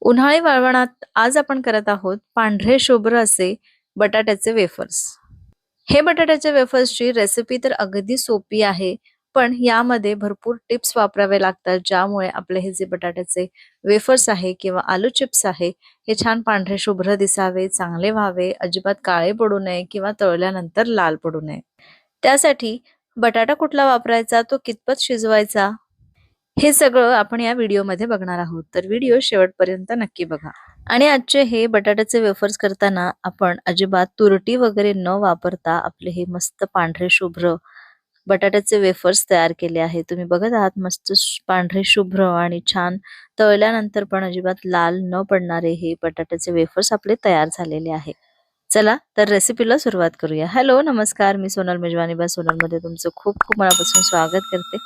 उन्हाळी वाळवणात आज आपण करत आहोत पांढरे शुभ्र असे बटाट्याचे वेफर्स. हे बटाट्याच्या वेफर्सची रेसिपी तर अगदी सोपी आहे, पण यामध्ये भरपूर टिप्स वापरावे लागतात, ज्यामुळे आपले हे जे बटाट्याचे वेफर्स आहे किंवा आलू चिप्स आहे, हे छान पांढरे शुभ्र दिसावे, चांगले व्हावे, अजिबात काळे पडू नये किंवा तळल्यानंतर लाल पडू नये. त्यासाठी बटाटा कुठला वापरायचा, तो कितपत शिजवायचा, हे सगळं आपण या व्हिडिओमध्ये बघणार आहोत. तर व्हिडिओ शेवटपर्यंत नक्की बघा. आणि आजचे हे बटाट्याचे वेफर्स करताना आपण अजिबात तुरटी वगैरे न वापरता आपले हे मस्त पांढरे शुभ्र बटाट्याचे वेफर्स तयार केले आहेत. तुम्ही बघत आहात मस्त पांढरे शुभ्र आणि छान तळल्यानंतर पण अजिबात लाल न पडणारे हे बटाट्याचे वेफर्स आपले तयार झालेले आहे. चला तर रेसिपीला सुरुवात करूया. हॅलो, नमस्कार. मी सोनल मेजवानी बा सोनलमध्ये तुमचं खूप खूप मनापासून स्वागत करते.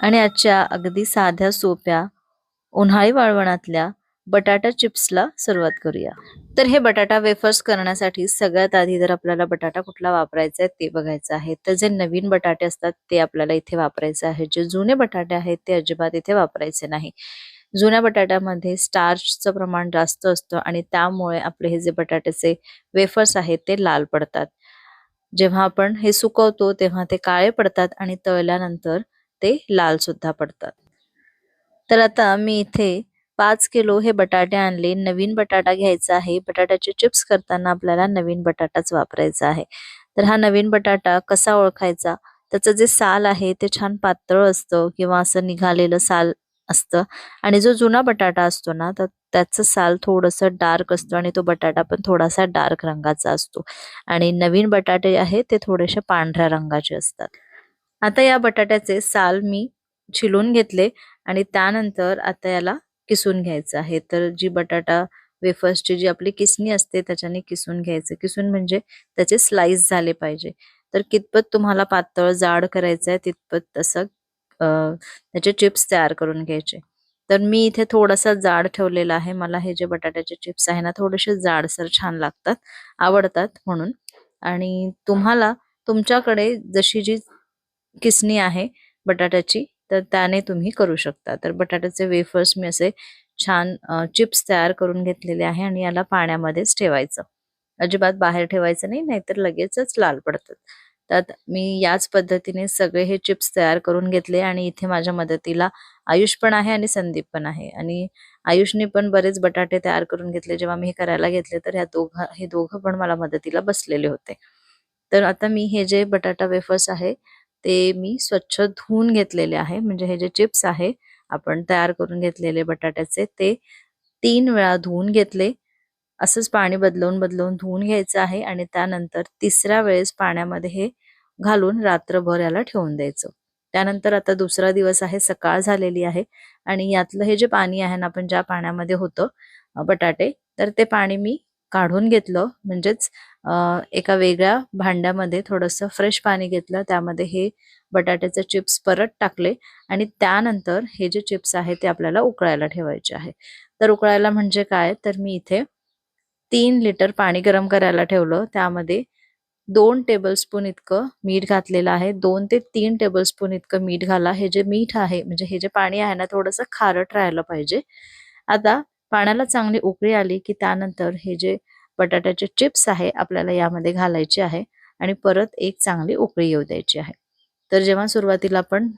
आणि आजच्या अगदी साध्या सोप्या उन्हाळी वाळवणातल्या बटाटा चिप्सला सुरुवात करूया. तर हे बटाटा वेफर्स करण्यासाठी सगळ्यात आधी जर आपल्याला बटाटा कुठला वापरायचा आहे ते बघायचं आहे. तर जे नवीन बटाटे असतात ते आपल्याला इथे वापरायचे आहे. जे जुने बटाटे आहेत ते अजिबात इथे वापरायचे नाही. जुन्या बटाट्यामध्ये स्टार्चचं प्रमाण जास्त असतं आणि त्यामुळे आपले हे जे बटाट्याचे वेफर्स आहेत ते लाल पडतात. जेव्हा आपण हे सुकवतो तेव्हा ते काळे पडतात आणि तळल्यानंतर ते लाल सुद्धा पडतात. तर आता मी इथे 5 किलो हे बटाटे आणले. नवीन बटाटा घ्यायचा आहे. बटाट्याचे चिप्स करताना आपल्याला नवीन बटाटाच वापरायचा आहे. तर हा नवीन बटाटा कसा ओळखायचा? त्याचं जे साल आहे ते छान पातळ असतं किंवा असं निघालेलं साल असतं आणि जो जुना बटाटा असतो ना, तर त्याचं साल थोडंसं डार्क असतं आणि तो बटाटा पण थोडासा डार्क रंगाचा असतो आणि नवीन बटाटे आहेत ते थोडेसे पांढऱ्या रंगाचे असतात. आता या बटाट्याचे साल मी छिलून घेतले आणि त्यानंतर आता याला किसून घ्यायचं आहे. तर जी बटाटा वेफर्सची जी आपली किसणी असते त्याच्याने किसून घ्यायचं. किसून म्हणजे त्याचे स्लाइस झाले पाहिजे. तर कितपत तुम्हाला पातळ जाड करायचं आहे तितपत तसं त्याचे चिप्स तयार करून घ्यायचे. तर मी इथे थोडासा जाड ठेवलेला आहे. मला हे जे बटाट्याचे चिप्स आहे ना थोडेसे जाडसर छान लागतात, आवडतात म्हणून. आणि तुम्हाला तुमच्याकडे जशी जी किसणी आहे बटाट्याची तर त्याने तुम्ही करू शकता. तर बटाट्याचे वेफर्स मी असे छान चिप्स तयार करून घेतलेले आहे आणि याला पाण्यामध्येच ठेवायचं. अजिबात बाहेर ठेवायचं नाही, नाहीतर लगेचच लाल पडतात. तर मी याच पद्धतीने सगळे हे चिप्स तयार करून घेतले आणि इथे माझ्या मदतीला आयुष पण आहे आणि संदीप पण आहे आणि आयुषने पण बरेच बटाटे तयार करून घेतले. जेव्हा मी हे करायला घेतले तर हे दोघं पण मला मदतीला बसलेले होते. तर आता मी हे जे बटाटा वेफर्स आहे ते मी स्वच्छ धुवून घेतलेले आहे. म्हणजे हे जे चिप्स आहे आपण तयार करून घेतलेले बटाट्याचे ते 3 वेळा धुवून घेतले. असंच पाणी बदलवून बदलवून धुवून घ्यायचं आहे आणि त्यानंतर तिसऱ्या वेळेस पाण्यामध्ये हे घालून रात्रभर याला ठेवून द्यायचं. त्यानंतर आता दुसरा दिवस आहे, सकाळ झालेली आहे आणि यातलं हे जे पाणी आहे ना आपण ज्या पाण्यामध्ये होतं बटाटे, तर ते पाणी मी काढून घेतलं. म्हणजेच एका वेगळ्या भांड्यामध्ये थोडंसं फ्रेश पाणी घेतलं. त्यामध्ये हे बटाट्याचे चिप्स परत टाकले आणि त्यानंतर हे जे चिप्स आहेत ते आपल्याला उकळायला ठेवायचे आहे. तर उकळायला म्हणजे काय, तर मी इथे 3 लिटर पाणी गरम करायला ठेवलं. त्यामध्ये 2 टेबलस्पून इतकं मीठ घातलेलं आहे. 2 ते 3 टेबलस्पून इतकं मीठ घाला. हे जे मीठ आहे म्हणजे हे जे पाणी आहे ना थोडंसं खारट राहायला पाहिजे. आता पाण्याला चांगली उकळी आली की त्यानंतर हे जे बटाट्याचे चिप्स आहे आपल्याला यामध्ये घालायचे आहे आणि परत एक चांगली उकळी येऊ द्यायची आहे. तर जेव्हा सुरुवातीला आपण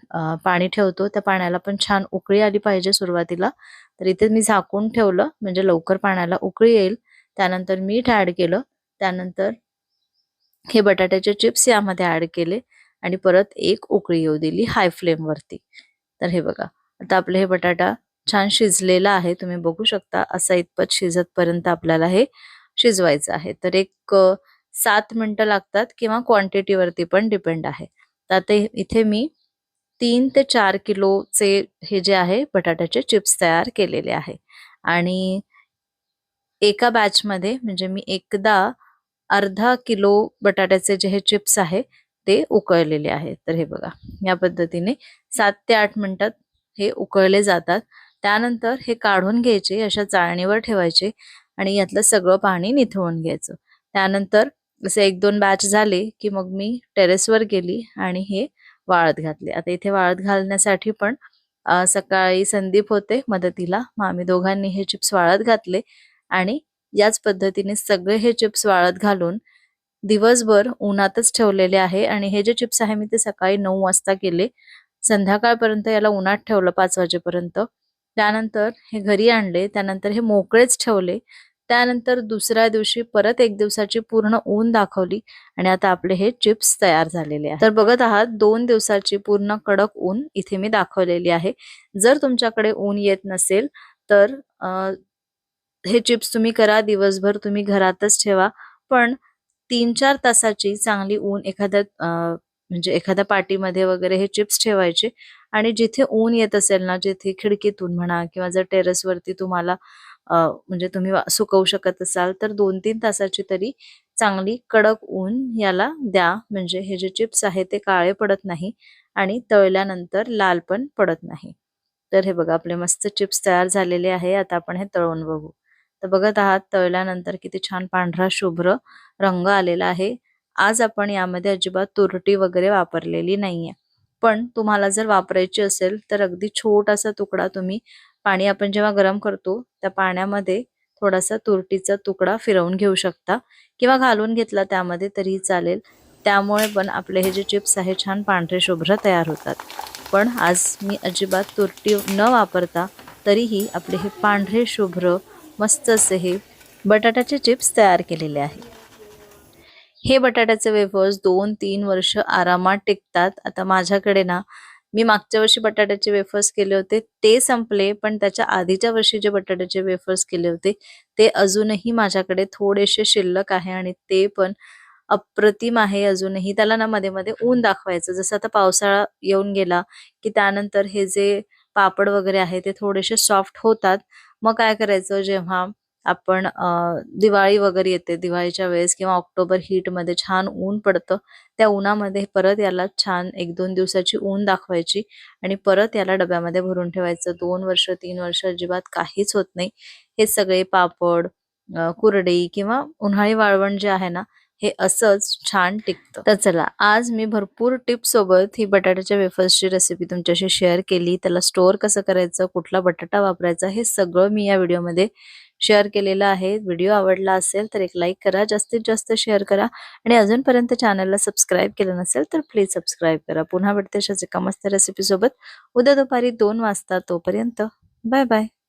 पाणी ठेवतो त्या पाण्याला पण छान उकळी आली पाहिजे सुरुवातीला. तर इथे मी झाकून ठेवलं म्हणजे लवकर पाण्याला उकळी येईल. त्यानंतर मीठ ॲड केलं. त्यानंतर हे बटाट्याचे चिप्स यामध्ये ॲड केले आणि परत एक उकळी येऊ दिली हाय फ्लेमवरती. तर हे बघा, आता आपले हे बटाटा छान शिजलेला आहे. तुम्ही बघू शकता असा इतपत शिजतपर्यंत आपल्याला हे शिजवायचं आहे. तर एक 7 मिनिटं लागतात किंवा क्वांटिटीवरती पण डिपेंड आहे. तर आता इथे मी 3 ते 4 किलोचे हे जे आहे बटाट्याचे चिप्स तयार केलेले आहे आणि एका बॅचमध्ये म्हणजे मी एकदा अर्धा किलो बटाट्याचे जे हे चिप्स आहे ते उकळलेले आहेत. तर हे बघा या पद्धतीने 7 ते 8 मिनिटात हे उकळले जातात. त्यानंतर हे काढून घ्यायचे, अशा चाळणीवर ठेवायचे आणि यातलं सगळं पाणी निथळून घ्यायचं. त्यानंतर असे 1-2 बॅच झाले की मग मी टेरेसवर गेली आणि हे वाळत घातले. आता इथे वाळत घालण्यासाठी पण सकाळी संदीप होते मदतीला, मग आम्ही दोघांनी हे चिप्स वाळत घातले आणि याच पद्धतीने सगळे हे चिप्स वाळत घालून दिवसभर उन्हातच ठेवलेले आहे. आणि हे जे चिप्स आहे मी ते सकाळी 9 वाजता केले. संध्याकाळपर्यंत याला उन्हात ठेवलं 5 वाजेपर्यंत. त्यानंतर हे घरी आणले. त्यानंतर हे मोकळेच ठेवले. त्यानंतर दुसऱ्या दिवशी परत 1 दिवसाची पूर्ण ऊन दाखवली आणि आता आपले हे चिप्स तयार झालेले आहे. तर बघत आहात 2 दिवसाची पूर्ण कडक ऊन इथे मी दाखवलेली आहे. जर तुमच्याकडे ऊन येत नसेल तर हे चिप्स तुम्ही करा, दिवसभर तुम्ही घरातच ठेवा. पण 3-4 तासाची चांगली ऊन म्हणजे एखाद्या पाटीमध्ये वगैरे हे चिप्स ठेवायचे आणि जिथे ऊन येत असेल ना, जिथे खिडकीतून म्हणा किंवा जर टेरेसवरती तुम्हाला म्हणजे तुम्ही सुकवू शकत असाल तर 2-3 तासाची तरी चांगली कडक ऊन याला द्या. म्हणजे हे जे चिप्स आहे ते काळे पडत नाही आणि तळल्यानंतर लाल पण पडत नाही. तर हे बघा आपले मस्त चिप्स तयार झालेले आहे. आता आपण हे तळून बघू. तर बघत आहात तळल्यानंतर किती छान पांढरा शुभ्र रंग आलेला आहे. आज आपण यामध्ये अजिबात तुरटी वगैरे वापरलेली नाहीये. पण तुम्हाला जर वापरायची असेल तर अगदी छोटासा तुकडा तुम्ही पाणी आपण जेव्हा गरम करतो त्या पाण्यामध्ये थोडासा तुरटीचा तुकडा फिरवून घेऊ शकता किंवा घालून घेतला त्यामध्ये तरीही चालेल. त्यामुळे पण आपले हे जे चिप्स आहे छान पांढरे शुभ्र तयार होतात. पण आज मी अजिबात तुरटी न वापरता तरीही आपले हे पांढरे शुभ्र मस्त असे हे बटाट्याचे चिप्स तयार केलेले आहे. हे बटाट्याचे वेफर्स 2-3 वर्ष आरामात टिकतात. आता माझ्याकडे ना मी मागच्या वर्षी बटाट्याचे वेफर्स केले होते ते संपले, पण त्याच्या आधीच्या वर्षी जे बटाट्याचे वेफर्स केले होते ते अजूनही माझ्याकडे थोडेसे शिल्लक आहे आणि ते पण अप्रतिम आहे अजूनही. त्याला ना मध्ये-मध्ये ऊन दाखवायचं. जसं आता पावसाळा येऊन गेला, की त्यानंतर हे जे पापड वगैरे आहे ते थोडेसे सॉफ्ट होतात. मग काय करायचं जेव्हा आपण दिवाळी वगैरे येते, दिवाळीच्या वेळेस किंवा ऑक्टोबर हीटमध्ये छान ऊन पडतं. त्या उन्हामध्ये परत याला छान 1-2 दिवसाची ऊन दाखवायची आणि परत याला डब्यामध्ये भरून ठेवायचं. 2 वर्ष, 3 वर्ष अजिबात काहीच होत नाही. हे सगळे पापड, कुरडई किंवा उन्हाळी वाळवण जे आहे ना, हे असंच छान टिकतं. तर चला आज मी भरपूर टिप्स सोबत ही बटाट्याच्या वेफर्सची रेसिपी तुमच्याशी शेअर केली. त्याला स्टोअर कसं करायचं, कुठला बटाटा वापरायचा हे सगळं मी या व्हिडिओमध्ये शेअर केलेलं आहे. व्हिडिओ आवडला असेल तर एक लाईक करा, जास्तीत जास्त शेअर करा आणि अजूनपर्यंत चॅनलला सबस्क्राईब केलं नसेल तर प्लीज सबस्क्राईब करा. पुन्हा भेटते अशाच एका मस्त रेसिपी सोबत उद्या दुपारी 2 वाजता. तोपर्यंत बाय बाय.